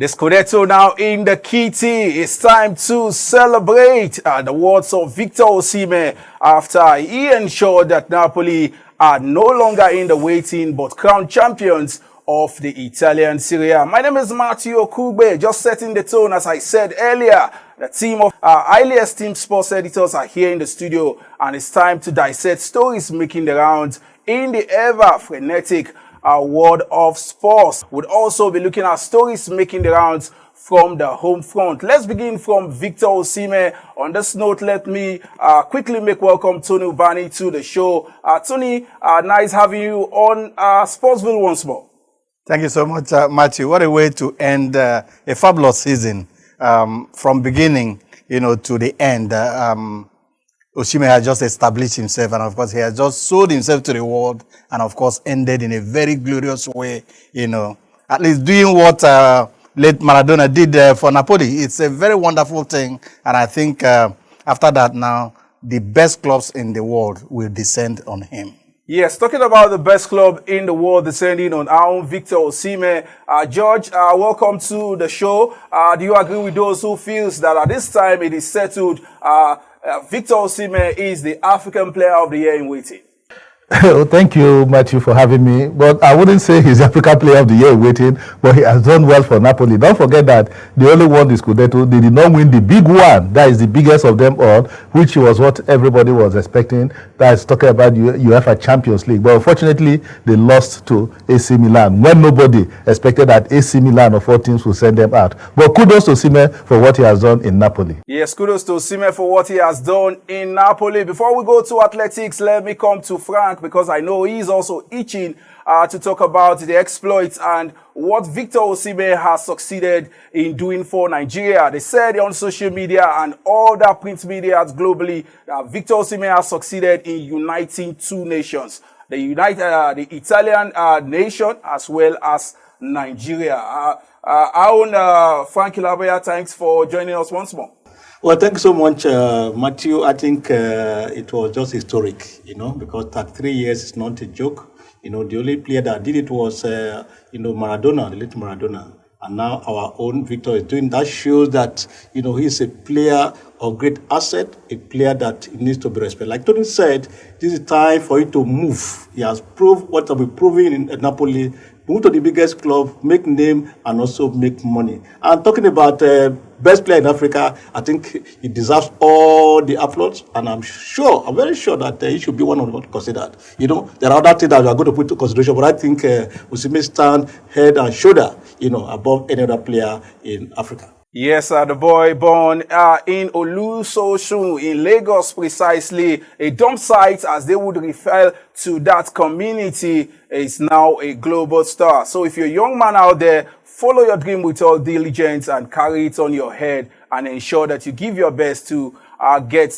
The Scudetto now in the kitty. It's time to celebrate the words of Victor Osimhen after he ensured that Napoli are no longer in the waiting but crowned champions of the Italian Serie A. My name is Matthew Okugbe, just setting the tone as I said earlier. The team of our highly esteemed sports editors are here in the studio, and it's time to dissect stories making the rounds in the ever frenetic world of sports. We'll also be looking at stories making the rounds from the home front. Let's begin from Victor Osimhen. On this note, let me quickly make welcome Tony Ubani to the show. Tony, nice having you on Sportsville once more. Thank you so much, Matthew. What a way to end a fabulous season from beginning, to the end. Osimhen has just established himself, and of course, he has just sold himself to the world, and of course, ended in a very glorious way, at least doing what late Maradona did for Napoli. It's a very wonderful thing, and I think after that now, the best clubs in the world will descend on him. Yes, talking about the best club in the world descending on our own Victor Osimhen. George, welcome to the show. Do you agree with those who feels that at this time it is settled Victor Osimhen is the African Player of the Year in waiting? Oh, thank you, Matthew, for having me. But I wouldn't say he's the African Player of the Year in waiting, but he has done well for Napoli. Don't forget that they only won the Scudetto. They did not win the big one. That is the biggest of them all, which was what everybody was expecting. That is talking about UEFA Champions League. But unfortunately, they lost to AC Milan when nobody expected that AC Milan of all teams would send them out. But kudos to Osimhen for what he has done in Napoli. Yes, kudos to Osimhen for what he has done in Napoli. Before we go to athletics, let me come to Frank, because I know he's also itching to talk about the exploits and what Victor Osimhen has succeeded in doing for Nigeria. They said on social media and all the print media globally that Victor Osimhen has succeeded in uniting two nations, the Italian nation as well as Nigeria. Our own Frank Ilabaya, thanks for joining us once more. Well, thank you so much, Matthew. I think it was just historic, because 33 years is not a joke. The only player that did it was, Maradona, the late Maradona. And now our own Victor is doing that. Shows that, he's a player of great asset, a player that needs to be respected. Like Tony said, this is time for him to move. He has proved what will be proven in Napoli. Move to the biggest club, make name, and also make money. And talking about best player in Africa, I think he deserves all the applause, and I'm very sure that he should be one of them considered. There are other things that we are going to put into consideration, but I think Osimhen stands head and shoulder, above any other player in Africa. Yes, the boy born in Olusosun in Lagos, precisely a dump site, as they would refer to that community, is now a global star. So if you're a young man out there, follow your dream with all diligence and carry it on your head and ensure that you give your best to get